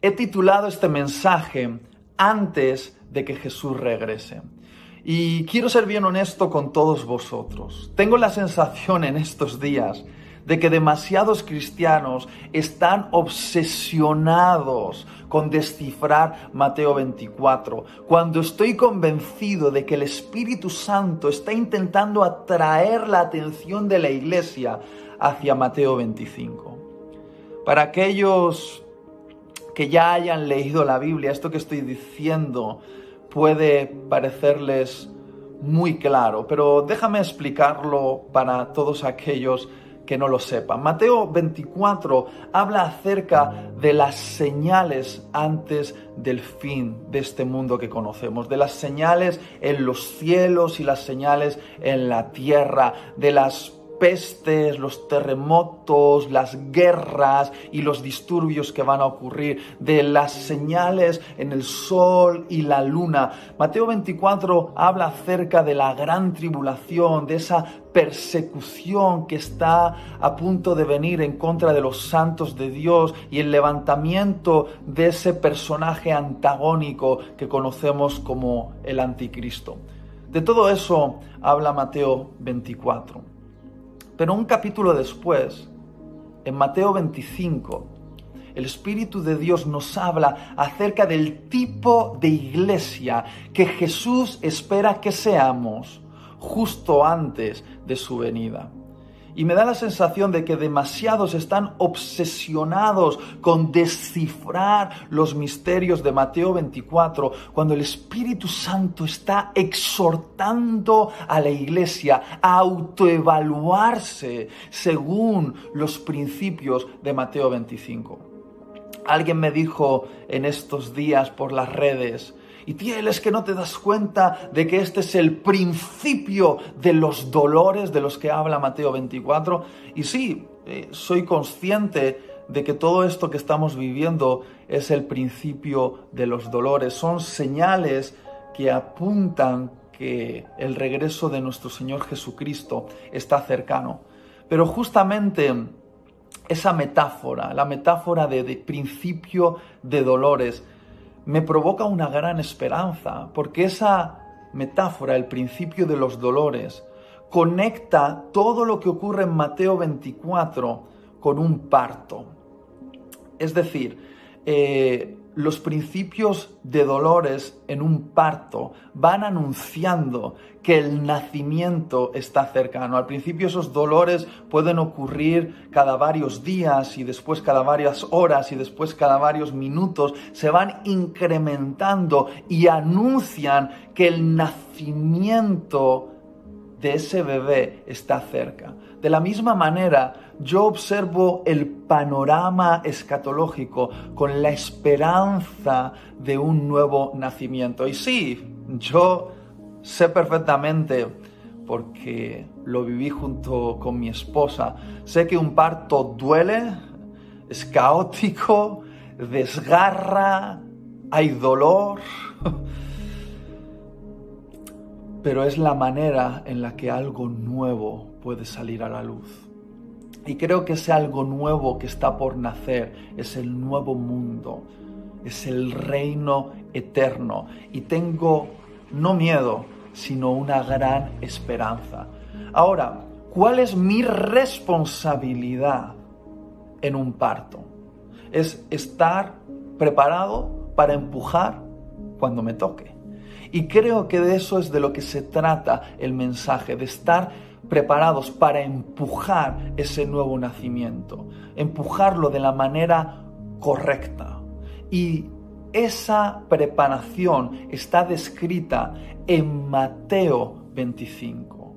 He titulado este mensaje antes de que Jesús regrese. Y quiero ser bien honesto con todos vosotros. Tengo la sensación en estos días de que demasiados cristianos están obsesionados con descifrar Mateo 24, cuando estoy convencido de que el Espíritu Santo está intentando atraer la atención de la iglesia hacia Mateo 25. Para aquellos que ya hayan leído la Biblia, esto que estoy diciendo puede parecerles muy claro, pero déjame explicarlo para todos aquellos que no lo sepan. Mateo 24 habla acerca de las señales antes del fin de este mundo que conocemos, de las señales en los cielos y las señales en la tierra, de las pestes, los terremotos, las guerras y los disturbios que van a ocurrir, de las señales en el sol y la luna. Mateo 24 habla acerca de la gran tribulación, de esa persecución que está a punto de venir en contra de los santos de Dios y el levantamiento de ese personaje antagónico que conocemos como el anticristo. De todo eso habla Mateo 24. Pero un capítulo después, en Mateo 25, el Espíritu de Dios nos habla acerca del tipo de iglesia que Jesús espera que seamos justo antes de su venida. Y me da la sensación de que demasiados están obsesionados con descifrar los misterios de Mateo 24, cuando el Espíritu Santo está exhortando a la iglesia a autoevaluarse según los principios de Mateo 25. Alguien me dijo en estos días por las redes: y Tiel, es que no te das cuenta de que este es el principio de los dolores de los que habla Mateo 24. Y sí, soy consciente de que todo esto que estamos viviendo es el principio de los dolores. Son señales que apuntan que el regreso de nuestro Señor Jesucristo está cercano. Pero justamente esa metáfora, la metáfora de principio de dolores, me provoca una gran esperanza, porque esa metáfora, el principio de los dolores, conecta todo lo que ocurre en Mateo 24 con un parto. Es decir, los principios de dolores en un parto van anunciando que el nacimiento está cercano. Al principio esos dolores pueden ocurrir cada varios días y después cada varias horas y después cada varios minutos. Se van incrementando y anuncian que el nacimiento de ese bebé está cerca. De la misma manera, yo observo el panorama escatológico con la esperanza de un nuevo nacimiento. Y sí, yo sé perfectamente, porque lo viví junto con mi esposa, sé que un parto duele, es caótico, desgarra, hay dolor, pero es la manera en la que algo nuevo puede salir a la luz. Y creo que ese algo nuevo que está por nacer es el nuevo mundo, es el reino eterno. Y tengo no miedo, sino una gran esperanza. Ahora, ¿cuál es mi responsabilidad en un parto? Es estar preparado para empujar cuando me toque. Y creo que de eso es de lo que se trata el mensaje, de estar preparados para empujar ese nuevo nacimiento, empujarlo de la manera correcta. Y esa preparación está descrita en Mateo 25,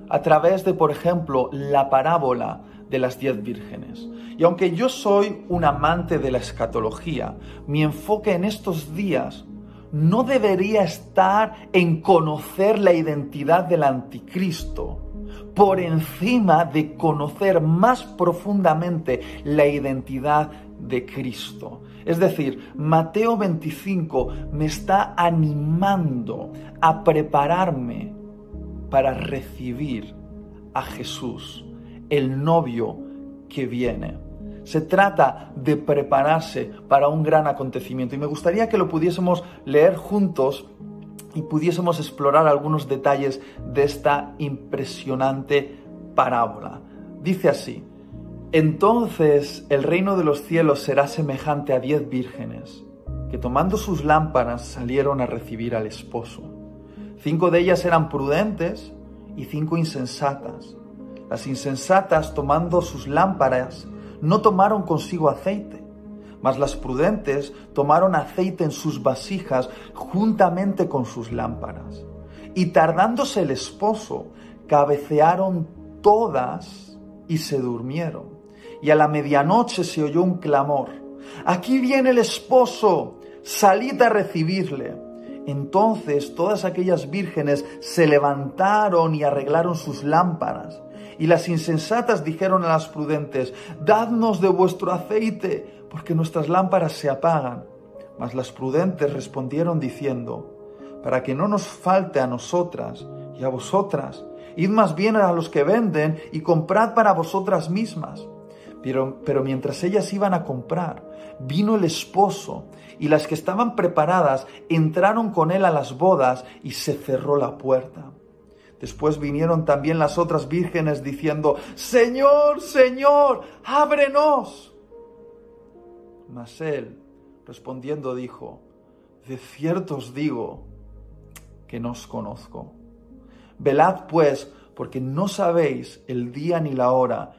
a través de, por ejemplo, la parábola de las 10 vírgenes. Y aunque yo soy un amante de la escatología, mi enfoque en estos días no debería estar en conocer la identidad del anticristo, por encima de conocer más profundamente la identidad de Cristo. Es decir, Mateo 25 me está animando a prepararme para recibir a Jesús, el novio que viene. Se trata de prepararse para un gran acontecimiento. Y me gustaría que lo pudiésemos leer juntos y pudiésemos explorar algunos detalles de esta impresionante parábola. Dice así: entonces el reino de los cielos será semejante a 10 vírgenes, que tomando sus lámparas salieron a recibir al esposo. 5 de ellas eran prudentes y 5 insensatas. Las insensatas, tomando sus lámparas, no tomaron consigo aceite, mas las prudentes tomaron aceite en sus vasijas juntamente con sus lámparas. Y tardándose el esposo, cabecearon todas y se durmieron. Y a la medianoche se oyó un clamor: «¡Aquí viene el esposo! ¡Salid a recibirle!». Entonces todas aquellas vírgenes se levantaron y arreglaron sus lámparas. Y las insensatas dijeron a las prudentes: «Dadnos de vuestro aceite, porque nuestras lámparas se apagan». Mas las prudentes respondieron diciendo: «Para que no nos falte a nosotras y a vosotras, id más bien a los que venden y comprad para vosotras mismas». Pero mientras ellas iban a comprar, vino el esposo, y las que estaban preparadas entraron con él a las bodas, y se cerró la puerta. Después vinieron también las otras vírgenes diciendo: «Señor, Señor, ábrenos». Mas él, respondiendo, dijo: «De cierto os digo que no os conozco. Velad pues, porque no sabéis el día ni la hora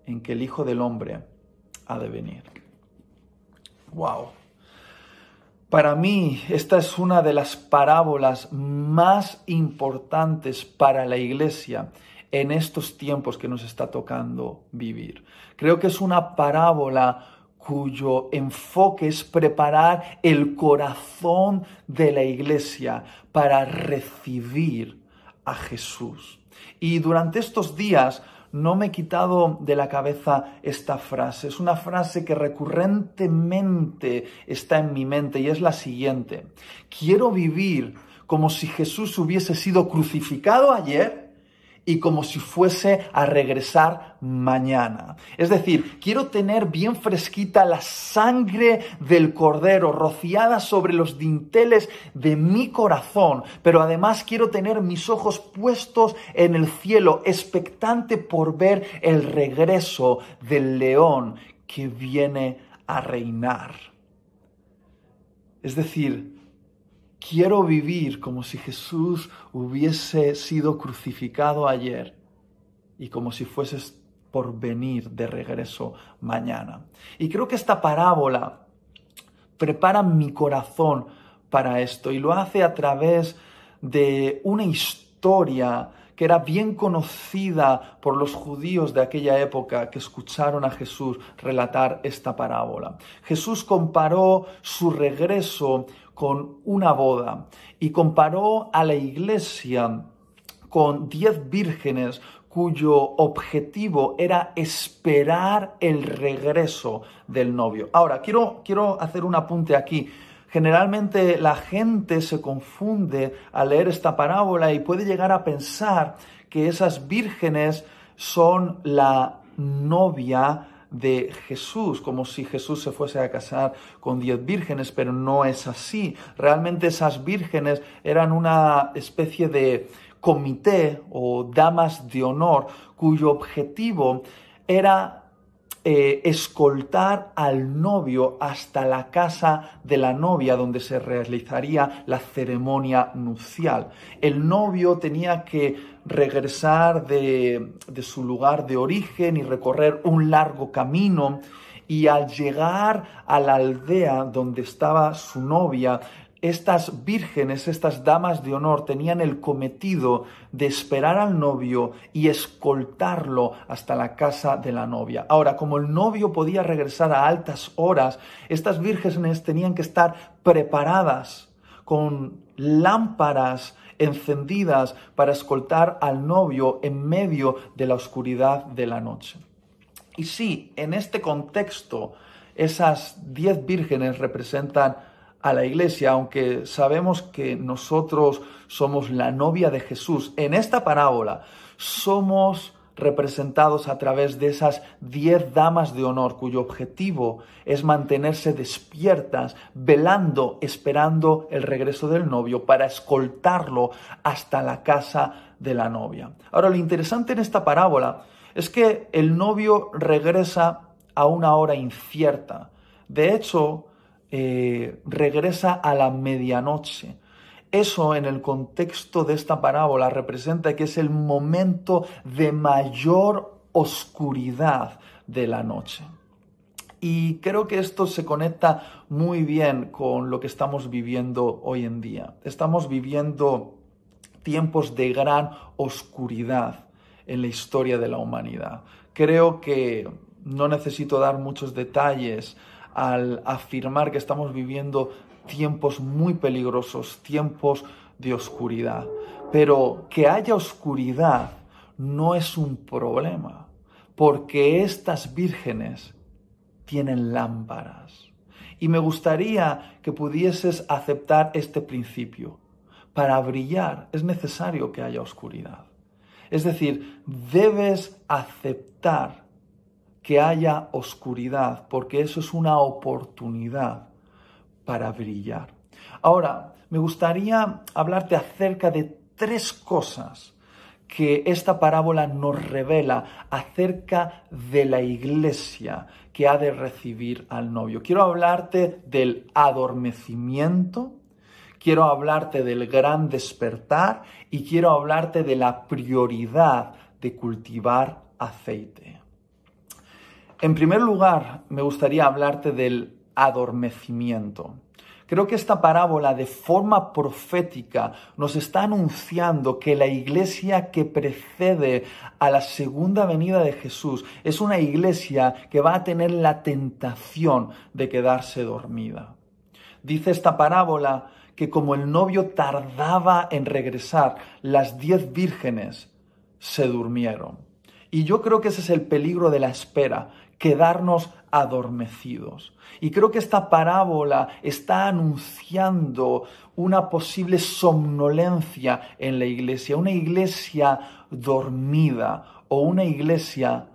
en que el Hijo del Hombre ha de venir». ¡Wow! Para mí, esta es una de las parábolas más importantes para la Iglesia en estos tiempos que nos está tocando vivir. Creo que es una parábola cuyo enfoque es preparar el corazón de la Iglesia para recibir a Jesús. Y durante estos días no me he quitado de la cabeza esta frase. Es una frase que recurrentemente está en mi mente y es la siguiente: quiero vivir como si Jesús hubiese sido crucificado ayer y como si fuese a regresar mañana. Es decir, quiero tener bien fresquita la sangre del Cordero rociada sobre los dinteles de mi corazón, pero además quiero tener mis ojos puestos en el cielo, expectante por ver el regreso del león que viene a reinar. Es decir, quiero vivir como si Jesús hubiese sido crucificado ayer y como si fuese por venir de regreso mañana. Y creo que esta parábola prepara mi corazón para esto y lo hace a través de una historia que era bien conocida por los judíos de aquella época que escucharon a Jesús relatar esta parábola. Jesús comparó su regreso con una boda y comparó a la iglesia con 10 vírgenes cuyo objetivo era esperar el regreso del novio. Ahora, quiero hacer un apunte aquí. Generalmente la gente se confunde al leer esta parábola y puede llegar a pensar que esas vírgenes son la novia de Jesús, como si Jesús se fuese a casar con 10 vírgenes, pero no es así. Realmente esas vírgenes eran una especie de comité o damas de honor cuyo objetivo era escoltar al novio hasta la casa de la novia donde se realizaría la ceremonia nupcial. El novio tenía que regresar de su lugar de origen y recorrer un largo camino, y al llegar a la aldea donde estaba su novia, estas vírgenes, estas damas de honor, tenían el cometido de esperar al novio y escoltarlo hasta la casa de la novia. Ahora, como el novio podía regresar a altas horas, estas vírgenes tenían que estar preparadas con lámparas encendidas para escoltar al novio en medio de la oscuridad de la noche. Y sí, en este contexto, esas 10 vírgenes representan a la iglesia, aunque sabemos que nosotros somos la novia de Jesús. En esta parábola somos representados a través de esas 10 damas de honor, cuyo objetivo es mantenerse despiertas, velando, esperando el regreso del novio para escoltarlo hasta la casa de la novia. Ahora, lo interesante en esta parábola es que el novio regresa a una hora incierta. De hecho, regresa a la medianoche. Eso, en el contexto de esta parábola, representa que es el momento de mayor oscuridad de la noche. Y creo que esto se conecta muy bien con lo que estamos viviendo hoy en día. Estamos viviendo tiempos de gran oscuridad en la historia de la humanidad. Creo que no necesito dar muchos detalles al afirmar que estamos viviendo tiempos muy peligrosos, tiempos de oscuridad. Pero que haya oscuridad no es un problema, porque estas vírgenes tienen lámparas. Y me gustaría que pudieses aceptar este principio. Para brillar es necesario que haya oscuridad. Es decir, debes aceptar que haya oscuridad, porque eso es una oportunidad para brillar. Ahora, me gustaría hablarte acerca de 3 cosas que esta parábola nos revela acerca de la iglesia que ha de recibir al novio. Quiero hablarte del adormecimiento, quiero hablarte del gran despertar y quiero hablarte de la prioridad de cultivar aceite. En primer lugar, me gustaría hablarte del adormecimiento. Creo que esta parábola de forma profética nos está anunciando que la iglesia que precede a la segunda venida de Jesús es una iglesia que va a tener la tentación de quedarse dormida. Dice esta parábola que como el novio tardaba en regresar, las 10 vírgenes se durmieron. Y yo creo que ese es el peligro de la espera, quedarnos adormecidos. Y creo que esta parábola está anunciando una posible somnolencia en la iglesia, una iglesia dormida o una iglesia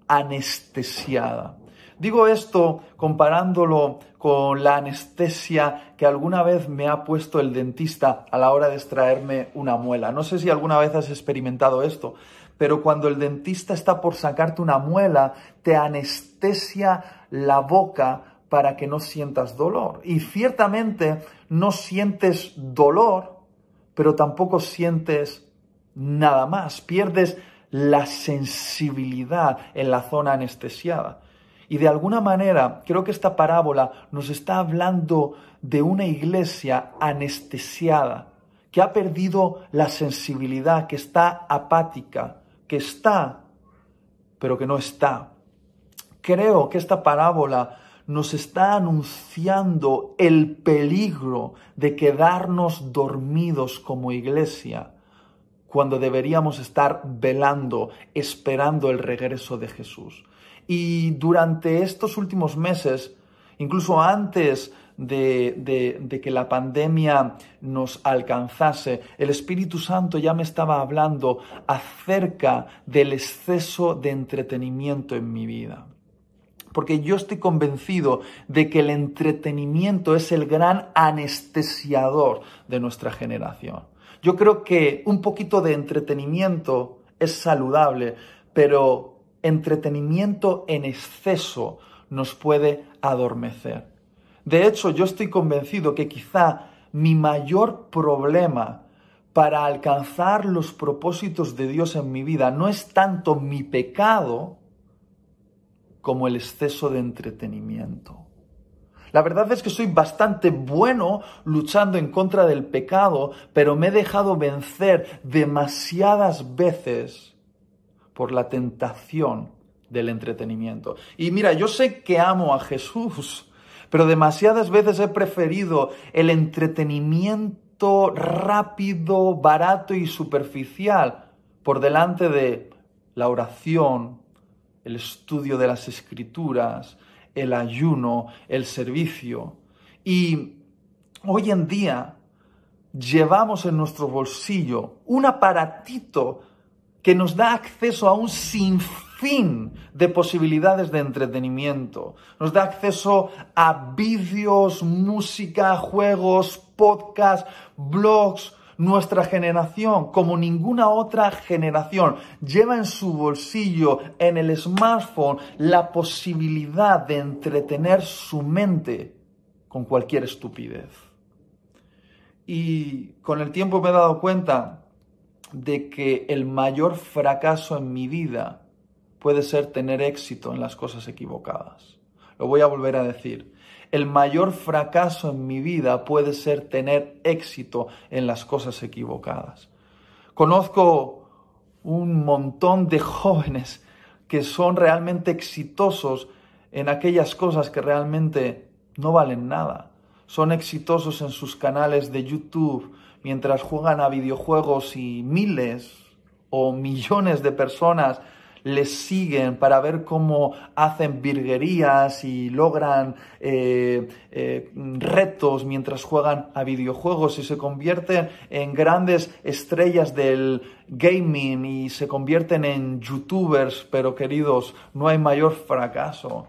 anestesiada. Digo esto comparándolo con la anestesia que alguna vez me ha puesto el dentista a la hora de extraerme una muela. No sé si alguna vez has experimentado esto, pero cuando el dentista está por sacarte una muela, te anestesia la boca para que no sientas dolor. Y ciertamente no sientes dolor, pero tampoco sientes nada más. Pierdes la sensibilidad en la zona anestesiada. Y de alguna manera, creo que esta parábola nos está hablando de una iglesia anestesiada, que ha perdido la sensibilidad, que está apática, que está, pero que no está. Creo que esta parábola nos está anunciando el peligro de quedarnos dormidos como iglesia, cuando deberíamos estar velando, esperando el regreso de Jesús. Y durante estos últimos meses, incluso antes de que la pandemia nos alcanzase, el Espíritu Santo ya me estaba hablando acerca del exceso de entretenimiento en mi vida. Porque yo estoy convencido de que el entretenimiento es el gran anestesiador de nuestra generación. Yo creo que un poquito de entretenimiento es saludable, pero entretenimiento en exceso nos puede adormecer. De hecho, yo estoy convencido que quizá mi mayor problema para alcanzar los propósitos de Dios en mi vida no es tanto mi pecado como el exceso de entretenimiento. La verdad es que soy bastante bueno luchando en contra del pecado, pero me he dejado vencer demasiadas veces por la tentación del entretenimiento. Y mira, yo sé que amo a Jesús, pero demasiadas veces he preferido el entretenimiento rápido, barato y superficial por delante de la oración, el estudio de las Escrituras, el ayuno, el servicio. Y hoy en día llevamos en nuestro bolsillo un aparatito que nos da acceso a un sinfín de posibilidades de entretenimiento. Nos da acceso a vídeos, música, juegos, podcasts, blogs. Nuestra generación, como ninguna otra generación, lleva en su bolsillo, en el smartphone, la posibilidad de entretener su mente con cualquier estupidez. Y con el tiempo me he dado cuenta de que el mayor fracaso en mi vida puede ser tener éxito en las cosas equivocadas. Lo voy a volver a decir. El mayor fracaso en mi vida puede ser tener éxito en las cosas equivocadas. Conozco un montón de jóvenes que son realmente exitosos en aquellas cosas que realmente no valen nada. Son exitosos en sus canales de YouTube mientras juegan a videojuegos y miles o millones de personas les siguen para ver cómo hacen virguerías y logran retos mientras juegan a videojuegos y se convierten en grandes estrellas del gaming y se convierten en youtubers. Pero queridos, no hay mayor fracaso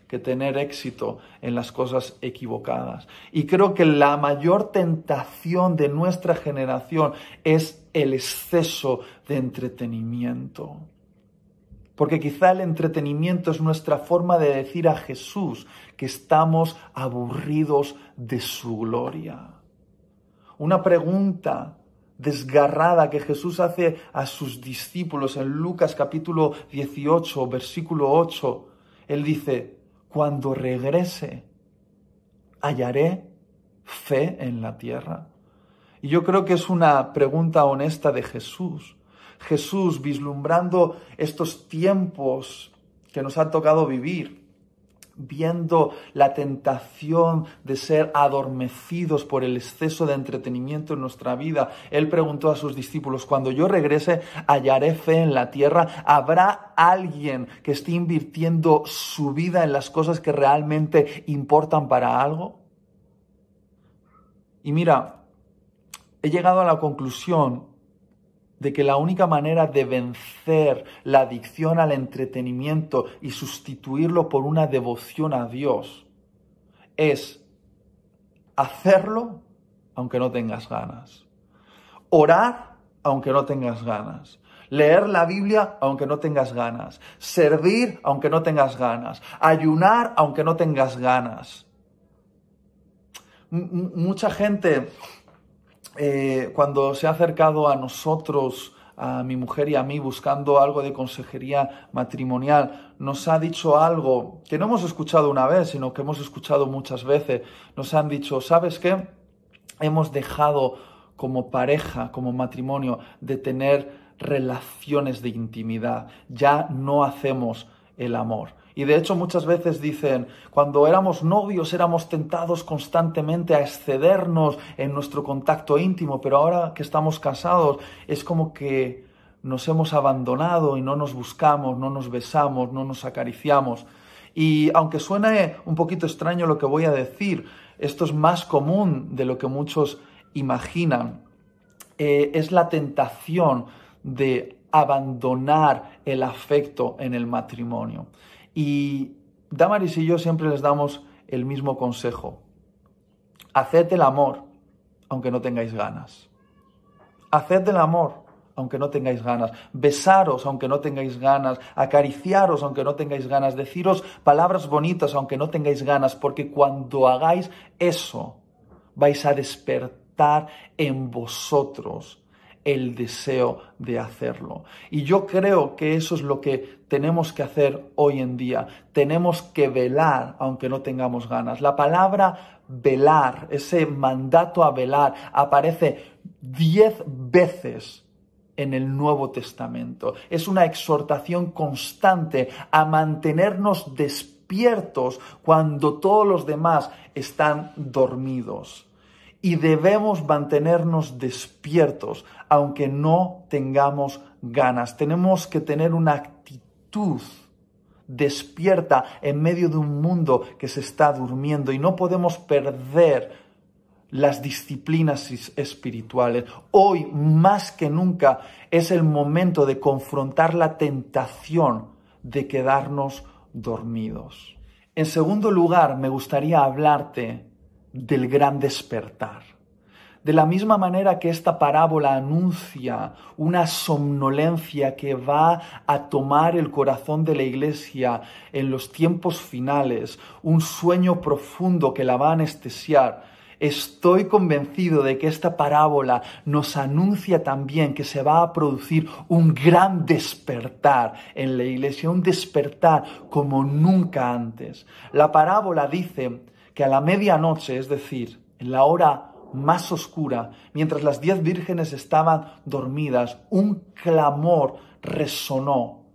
que tener éxito en las cosas equivocadas. Y creo que la mayor tentación de nuestra generación es el exceso de entretenimiento. Porque quizá el entretenimiento es nuestra forma de decir a Jesús que estamos aburridos de su gloria. Una pregunta desgarrada que Jesús hace a sus discípulos en Lucas capítulo 18, versículo 8. Él dice, cuando regrese, ¿hallaré fe en la tierra? Y yo creo que es una pregunta honesta de Jesús. Jesús, vislumbrando estos tiempos que nos han tocado vivir, viendo la tentación de ser adormecidos por el exceso de entretenimiento en nuestra vida, Él preguntó a sus discípulos, cuando yo regrese, ¿hallaré fe en la tierra? ¿Habrá alguien que esté invirtiendo su vida en las cosas que realmente importan para algo? Y mira, he llegado a la conclusión de que la única manera de vencer la adicción al entretenimiento y sustituirlo por una devoción a Dios es hacerlo aunque no tengas ganas, orar aunque no tengas ganas, leer la Biblia aunque no tengas ganas, servir aunque no tengas ganas, ayunar aunque no tengas ganas. Mucha gente cuando se ha acercado a nosotros, a mi mujer y a mí, buscando algo de consejería matrimonial, nos ha dicho algo que no hemos escuchado una vez, sino que hemos escuchado muchas veces. Nos han dicho, ¿sabes qué? Hemos dejado como pareja, como matrimonio, de tener relaciones de intimidad. Ya no hacemos el amor. Y de hecho muchas veces dicen, cuando éramos novios éramos tentados constantemente a excedernos en nuestro contacto íntimo, pero ahora que estamos casados es como que nos hemos abandonado y no nos buscamos, no nos besamos, no nos acariciamos. Y aunque suene un poquito extraño lo que voy a decir, esto es más común de lo que muchos imaginan. Es la tentación de abandonar el afecto en el matrimonio. Y Damaris y yo siempre les damos el mismo consejo. Haced el amor aunque no tengáis ganas. Haced el amor aunque no tengáis ganas. Besaros aunque no tengáis ganas. Acariciaros aunque no tengáis ganas. Deciros palabras bonitas aunque no tengáis ganas. Porque cuando hagáis eso, vais a despertar en vosotros el deseo de hacerlo. Y yo creo que eso es lo que tenemos que hacer hoy en día. Tenemos que velar aunque no tengamos ganas. La palabra velar, ese mandato a velar, aparece 10 veces en el Nuevo Testamento. Es una exhortación constante a mantenernos despiertos cuando todos los demás están dormidos. Y debemos mantenernos despiertos, aunque no tengamos ganas. Tenemos que tener una actitud despierta en medio de un mundo que se está durmiendo. Y no podemos perder las disciplinas espirituales. Hoy, más que nunca, es el momento de confrontar la tentación de quedarnos dormidos. En segundo lugar, me gustaría hablarte del gran despertar. De la misma manera que esta parábola anuncia una somnolencia que va a tomar el corazón de la iglesia en los tiempos finales, un sueño profundo que la va a anestesiar, estoy convencido de que esta parábola nos anuncia también que se va a producir un gran despertar en la iglesia, un despertar como nunca antes. La parábola dice que a la medianoche, es decir, en la hora más oscura, mientras las 10 vírgenes estaban dormidas, un clamor resonó,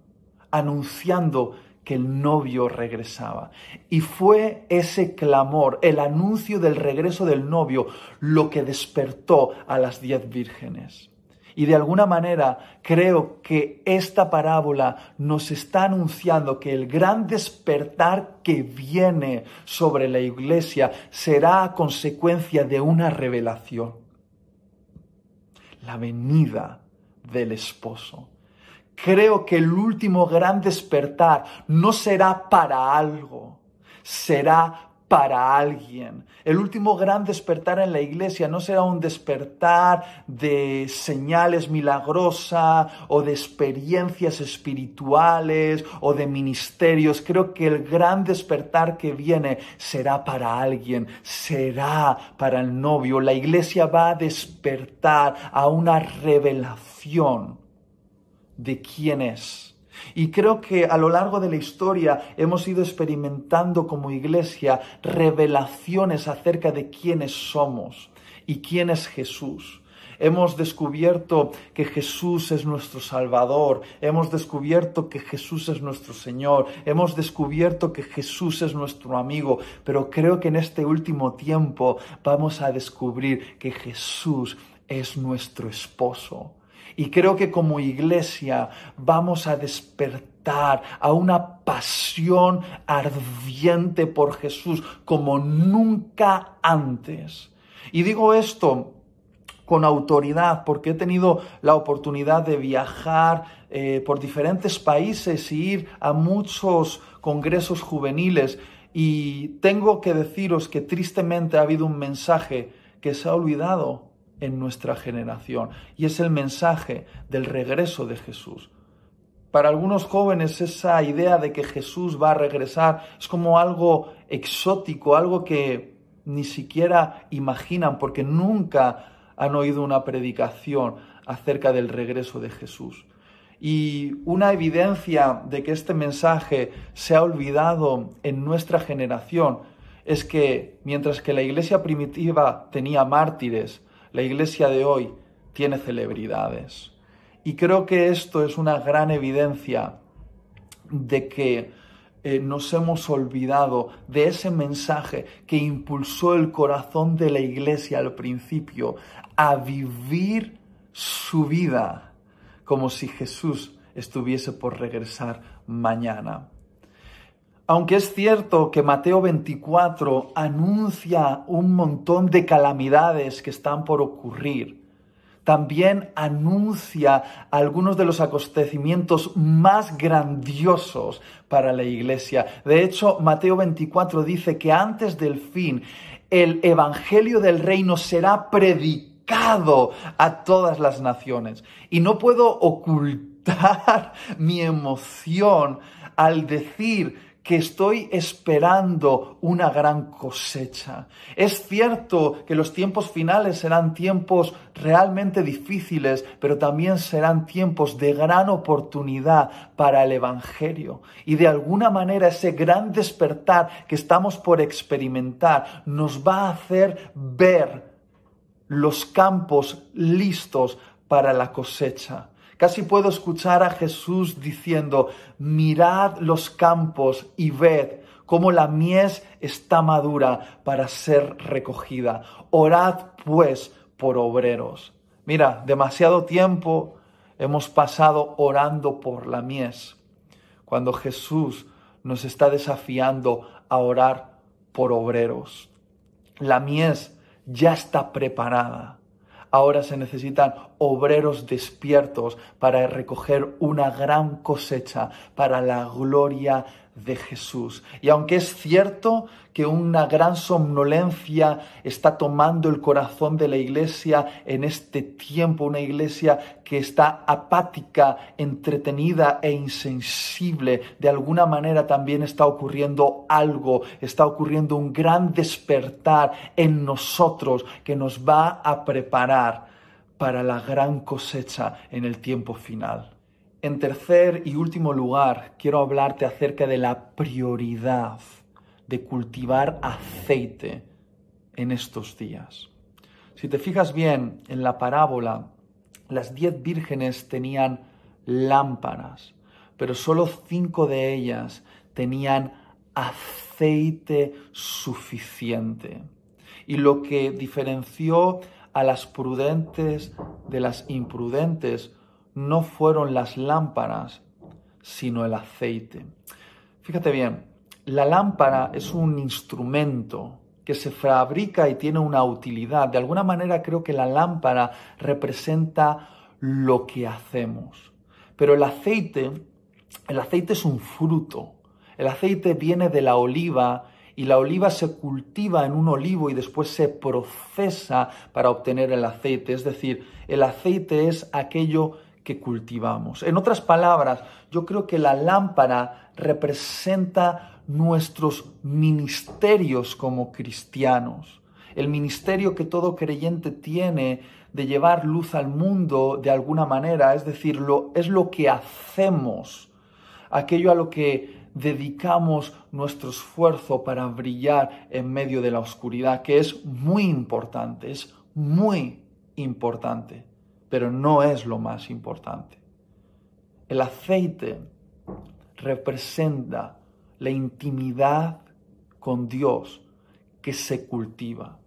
anunciando que el novio regresaba. Y fue ese clamor, el anuncio del regreso del novio, lo que despertó a las 10 vírgenes. Y de alguna manera creo que esta parábola nos está anunciando que el gran despertar que viene sobre la iglesia será a consecuencia de una revelación. La venida del esposo. Creo que el último gran despertar no será para algo, será para alguien. El último gran despertar en la iglesia no será un despertar de señales milagrosas o de experiencias espirituales o de ministerios. Creo que el gran despertar que viene será para alguien, será para el novio. La iglesia va a despertar a una revelación de quién es. Y creo que a lo largo de la historia hemos ido experimentando como iglesia revelaciones acerca de quiénes somos y quién es Jesús. Hemos descubierto que Jesús es nuestro Salvador, hemos descubierto que Jesús es nuestro Señor, hemos descubierto que Jesús es nuestro amigo, pero creo que en este último tiempo vamos a descubrir que Jesús es nuestro esposo. Y creo que como iglesia vamos a despertar a una pasión ardiente por Jesús como nunca antes. Y digo esto con autoridad porque he tenido la oportunidad de viajar por diferentes países y ir a muchos congresos juveniles. Y tengo que deciros que tristemente ha habido un mensaje que se ha olvidado en nuestra generación, y es el mensaje del regreso de Jesús. Para algunos jóvenes esa idea de que Jesús va a regresar es como algo exótico, algo que ni siquiera imaginan porque nunca han oído una predicación acerca del regreso de Jesús. Y una evidencia de que este mensaje se ha olvidado en nuestra generación es que mientras que la iglesia primitiva tenía mártires, la iglesia de hoy tiene celebridades. Y creo que esto es una gran evidencia de que nos hemos olvidado de ese mensaje que impulsó el corazón de la iglesia al principio a vivir su vida como si Jesús estuviese por regresar mañana. Aunque es cierto que Mateo 24 anuncia un montón de calamidades que están por ocurrir, también anuncia algunos de los acontecimientos más grandiosos para la iglesia. De hecho, Mateo 24 dice que antes del fin, el evangelio del reino será predicado a todas las naciones. Y no puedo ocultar mi emoción al decir que estoy esperando una gran cosecha. Es cierto que los tiempos finales serán tiempos realmente difíciles, pero también serán tiempos de gran oportunidad para el Evangelio. Y de alguna manera ese gran despertar que estamos por experimentar nos va a hacer ver los campos listos para la cosecha. Casi puedo escuchar a Jesús diciendo: mirad los campos y ved cómo la mies está madura para ser recogida. Orad pues por obreros. Mira, demasiado tiempo hemos pasado orando por la mies, cuando Jesús nos está desafiando a orar por obreros. La mies ya está preparada. Ahora se necesitan obreros despiertos para recoger una gran cosecha para la gloria de Jesús. Y aunque es cierto que una gran somnolencia está tomando el corazón de la iglesia en este tiempo, una iglesia que está apática, entretenida e insensible, de alguna manera también está ocurriendo algo, está ocurriendo un gran despertar en nosotros que nos va a preparar para la gran cosecha en el tiempo final. En tercer y último lugar, quiero hablarte acerca de la prioridad de cultivar aceite en estos días. Si te fijas bien en la parábola, las 10 vírgenes tenían lámparas, pero solo 5 de ellas tenían aceite suficiente. Y lo que diferenció a las prudentes de las imprudentes no fueron las lámparas, sino el aceite. Fíjate bien, la lámpara es un instrumento que se fabrica y tiene una utilidad. De alguna manera creo que la lámpara representa lo que hacemos. Pero el aceite es un fruto. El aceite viene de la oliva y la oliva se cultiva en un olivo y después se procesa para obtener el aceite. Es decir, el aceite es aquello que cultivamos. En otras palabras, yo creo que la lámpara representa nuestros ministerios como cristianos. El ministerio que todo creyente tiene de llevar luz al mundo de alguna manera, es decir, es lo que hacemos, aquello a lo que dedicamos nuestro esfuerzo para brillar en medio de la oscuridad, que es muy importante, pero no es lo más importante. El aceite representa la intimidad con Dios que se cultiva.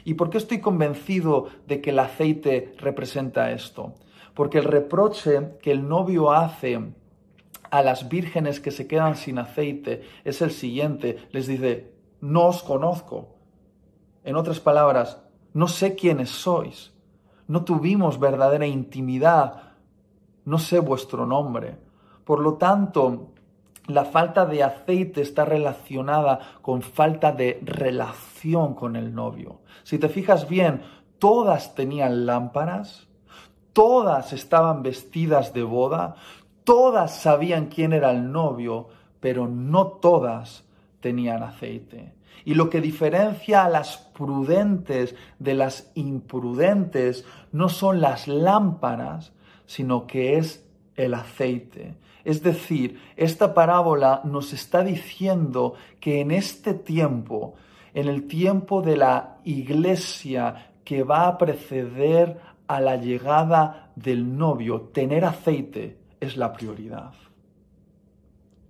¿Y por qué estoy convencido de que el aceite representa esto? Porque el reproche que el novio hace a las vírgenes que se quedan sin aceite es el siguiente. Les dice, no os conozco. En otras palabras, no sé quiénes sois. No tuvimos verdadera intimidad. No sé vuestro nombre. Por lo tanto, la falta de aceite está relacionada con falta de relación con el novio. Si te fijas bien, todas tenían lámparas, todas estaban vestidas de boda, todas sabían quién era el novio, pero no todas tenían aceite. Y lo que diferencia a las prudentes de las imprudentes no son las lámparas, sino que es el aceite. Es decir, esta parábola nos está diciendo que en este tiempo, en el tiempo de la iglesia que va a preceder a la llegada del novio, tener aceite es la prioridad.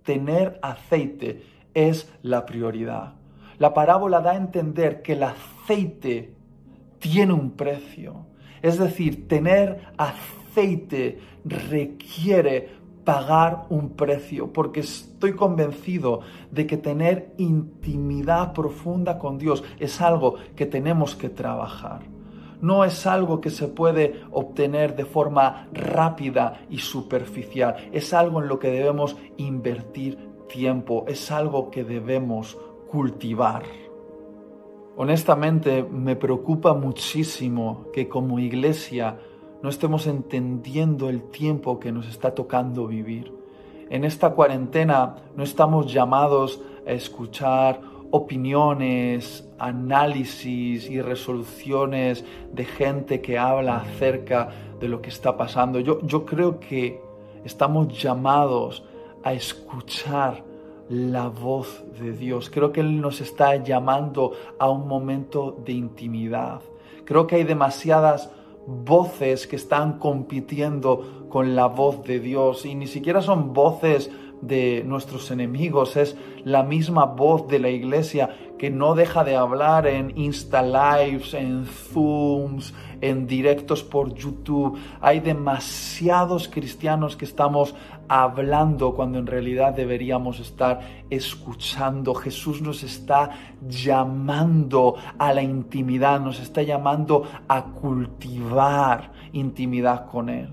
Tener aceite es la prioridad. La parábola da a entender que el aceite tiene un precio. Es decir, tener aceite requiere pagar un precio, porque estoy convencido de que tener intimidad profunda con Dios es algo que tenemos que trabajar. No es algo que se puede obtener de forma rápida y superficial. Es algo en lo que debemos invertir tiempo. Es algo que debemos cultivar. Honestamente, me preocupa muchísimo que como iglesia no estemos entendiendo el tiempo que nos está tocando vivir. En esta cuarentena no estamos llamados a escuchar opiniones, análisis y resoluciones de gente que habla acerca de lo que está pasando. Yo creo que estamos llamados a escuchar la voz de Dios. Creo que Él nos está llamando a un momento de intimidad. Creo que hay demasiadas voces que están compitiendo con la voz de Dios y ni siquiera son voces de nuestros enemigos, es la misma voz de la iglesia que no deja de hablar en Insta Lives, en Zooms, en directos por YouTube. Hay demasiados cristianos que estamos hablando cuando en realidad deberíamos estar escuchando. Jesús nos está llamando a la intimidad, nos está llamando a cultivar intimidad con Él.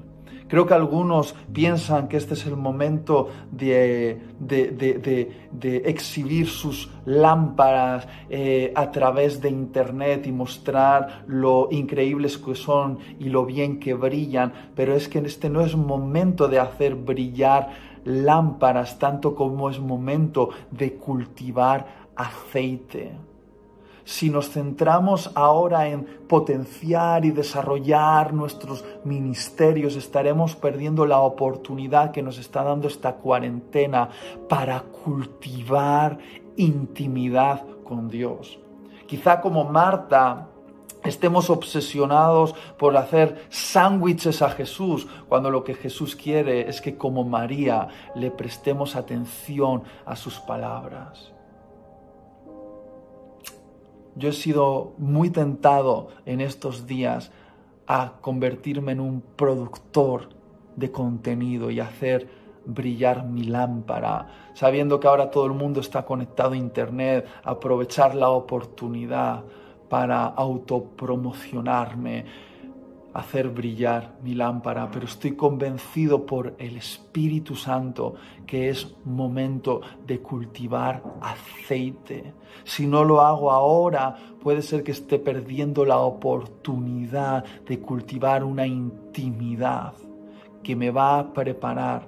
Creo que algunos piensan que este es el momento de exhibir sus lámparas a través de internet y mostrar lo increíbles que son y lo bien que brillan, pero es que este no es momento de hacer brillar lámparas tanto como es momento de cultivar aceite. Si nos centramos ahora en potenciar y desarrollar nuestros ministerios, estaremos perdiendo la oportunidad que nos está dando esta cuarentena para cultivar intimidad con Dios. Quizá como Marta estemos obsesionados por hacer sándwiches a Jesús, cuando lo que Jesús quiere es que como María le prestemos atención a sus palabras. Yo he sido muy tentado en estos días a convertirme en un productor de contenido y hacer brillar mi lámpara, sabiendo que ahora todo el mundo está conectado a internet, aprovechar la oportunidad para autopromocionarme, hacer brillar mi lámpara, pero estoy convencido por el Espíritu Santo que es momento de cultivar aceite. Si no lo hago ahora, puede ser que esté perdiendo la oportunidad de cultivar una intimidad que me va a preparar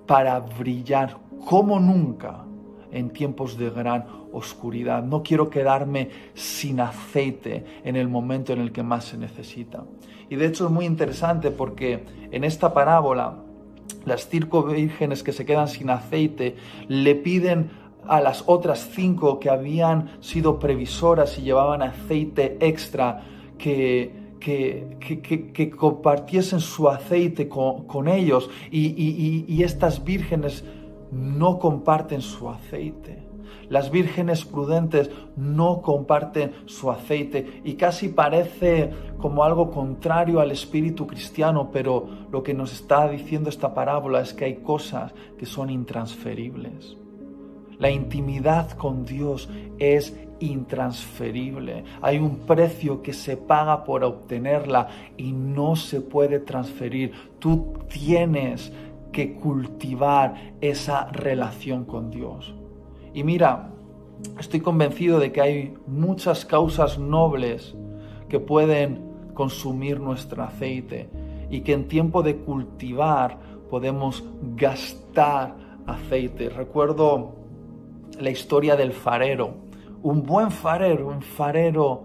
para brillar como nunca en tiempos de gran oscuridad. No quiero quedarme sin aceite en el momento en el que más se necesita. Y de hecho es muy interesante porque en esta parábola las 5 vírgenes que se quedan sin aceite le piden a las otras 5 que habían sido previsoras y llevaban aceite extra que compartiesen su aceite con ellos y estas vírgenes no comparten su aceite. Las vírgenes prudentes no comparten su aceite y casi parece como algo contrario al espíritu cristiano, pero lo que nos está diciendo esta parábola es que hay cosas que son intransferibles. La intimidad con Dios es intransferible. Hay un precio que se paga por obtenerla y no se puede transferir. Tú tienes que cultivar esa relación con Dios. Y mira, estoy convencido de que hay muchas causas nobles que pueden consumir nuestro aceite y que en tiempo de cultivar podemos gastar aceite. Recuerdo la historia del farero, un buen farero, un farero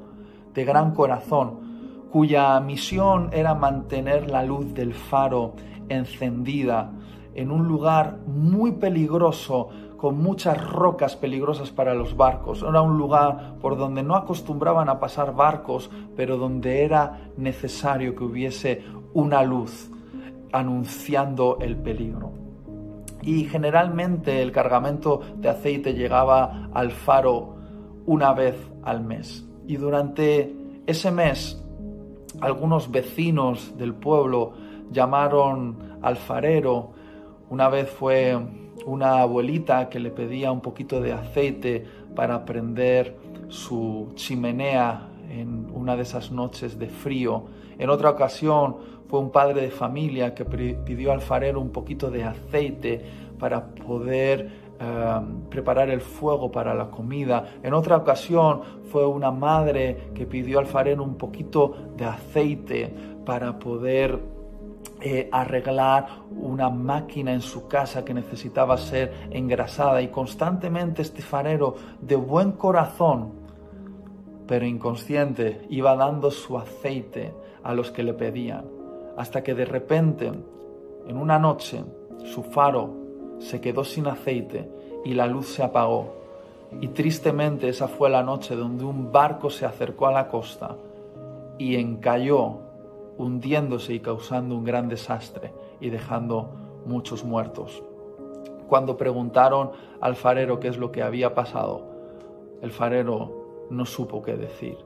de gran corazón, cuya misión era mantener la luz del faro encendida en un lugar muy peligroso, con muchas rocas peligrosas para los barcos. Era un lugar por donde no acostumbraban a pasar barcos, pero donde era necesario que hubiese una luz anunciando el peligro. Y generalmente el cargamento de aceite llegaba al faro una vez al mes. Y durante ese mes, algunos vecinos del pueblo llamaron al farero. Una vez fue una abuelita que le pedía un poquito de aceite para prender su chimenea en una de esas noches de frío. En otra ocasión fue un padre de familia que pidió al farero un poquito de aceite para poder preparar el fuego para la comida. En otra ocasión fue una madre que pidió al farero un poquito de aceite para poder arreglar una máquina en su casa que necesitaba ser engrasada. Y constantemente este farero, de buen corazón pero inconsciente, iba dando su aceite a los que le pedían, hasta que de repente, en una noche, su faro se quedó sin aceite y la luz se apagó. Y tristemente esa fue la noche donde un barco se acercó a la costa y encalló, hundiéndose y causando un gran desastre y dejando muchos muertos. Cuando preguntaron al farero qué es lo que había pasado, el farero no supo qué decir.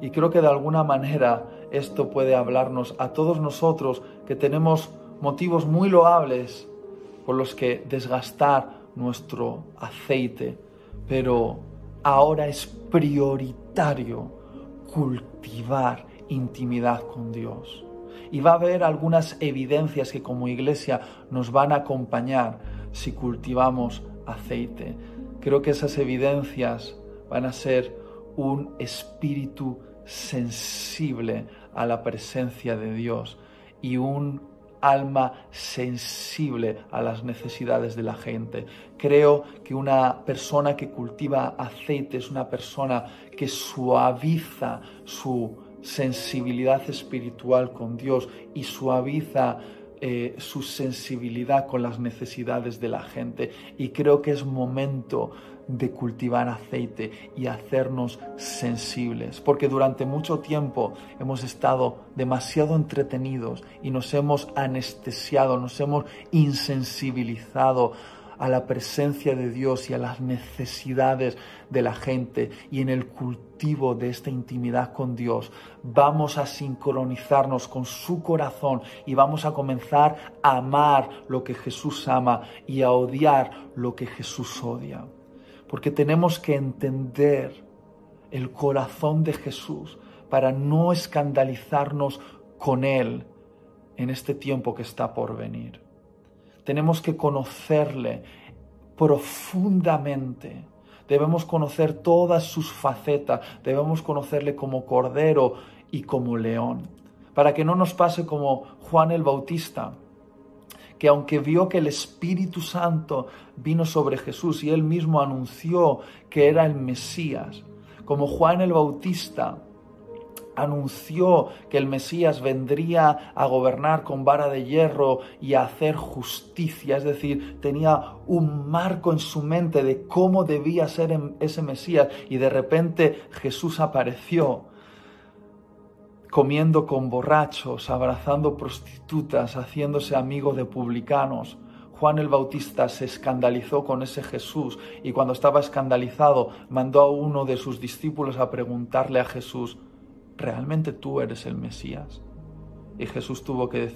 Y creo que de alguna manera esto puede hablarnos a todos nosotros que tenemos motivos muy loables por los que desgastar nuestro aceite, pero ahora es prioritario cultivar intimidad con Dios. Y va a haber algunas evidencias que como iglesia nos van a acompañar si cultivamos aceite. Creo que esas evidencias van a ser un espíritu sensible a la presencia de Dios y un alma sensible a las necesidades de la gente. Creo que una persona que cultiva aceite es una persona que suaviza su sensibilidad espiritual con Dios y suaviza su sensibilidad con las necesidades de la gente. Y creo que es momento de cultivar aceite y hacernos sensibles, porque durante mucho tiempo hemos estado demasiado entretenidos y nos hemos anestesiado, nos hemos insensibilizado a la presencia de Dios y a las necesidades de la gente. Y en el cultivo de esta intimidad con Dios vamos a sincronizarnos con su corazón y vamos a comenzar a amar lo que Jesús ama y a odiar lo que Jesús odia. Porque tenemos que entender el corazón de Jesús para no escandalizarnos con Él en este tiempo que está por venir. Tenemos que conocerle profundamente. Debemos conocer todas sus facetas. Debemos conocerle como Cordero y como León. Para que no nos pase como Juan el Bautista, que aunque vio que el Espíritu Santo vino sobre Jesús y él mismo anunció que era el Mesías, como Juan el Bautista anunció que el Mesías vendría a gobernar con vara de hierro y a hacer justicia, es decir, tenía un marco en su mente de cómo debía ser ese Mesías, y de repente Jesús apareció comiendo con borrachos, abrazando prostitutas, haciéndose amigo de publicanos. Juan el Bautista se escandalizó con ese Jesús y cuando estaba escandalizado mandó a uno de sus discípulos a preguntarle a Jesús: ¿realmente tú eres el Mesías? Y Jesús tuvo que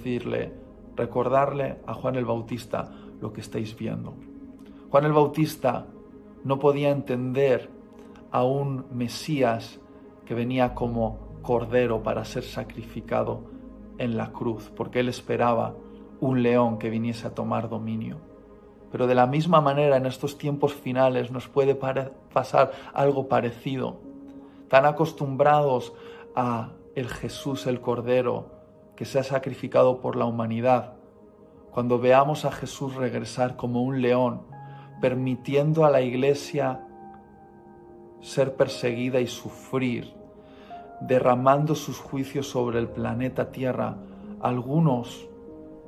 recordarle a Juan el Bautista lo que estáis viendo. Juan el Bautista no podía entender a un Mesías que venía como Cordero para ser sacrificado en la cruz, porque él esperaba un león que viniese a tomar dominio. Pero de la misma manera en estos tiempos finales nos puede pasar algo parecido. Tan acostumbrados a el Jesús, el Cordero, que se ha sacrificado por la humanidad, cuando veamos a Jesús regresar como un león, permitiendo a la iglesia ser perseguida y sufrir, derramando sus juicios sobre el planeta Tierra, algunos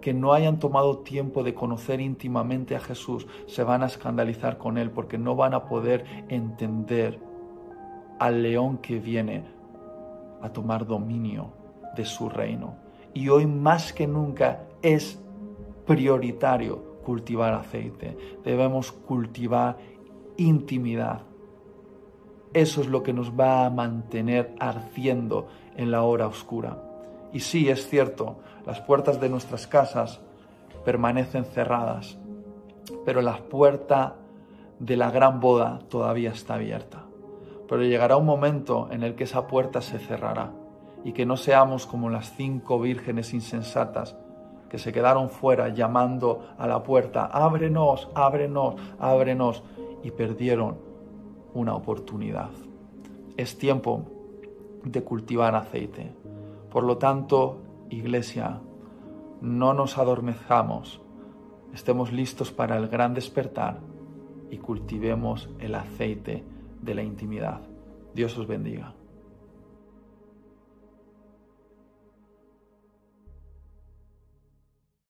que no hayan tomado tiempo de conocer íntimamente a Jesús se van a escandalizar con él porque no van a poder entender al león que viene a tomar dominio de su reino. Y hoy más que nunca es prioritario cultivar aceite. Debemos cultivar intimidad. Eso es lo que nos va a mantener ardiendo en la hora oscura. Y sí, es cierto, las puertas de nuestras casas permanecen cerradas, pero la puerta de la gran boda todavía está abierta. Pero llegará un momento en el que esa puerta se cerrará y que no seamos como las 5 vírgenes insensatas que se quedaron fuera llamando a la puerta: ábrenos, ábrenos, ábrenos, y perdieron una oportunidad. Es tiempo de cultivar aceite. Por lo tanto, iglesia, no nos adormezcamos, estemos listos para el gran despertar y cultivemos el aceite de la intimidad. Dios os bendiga.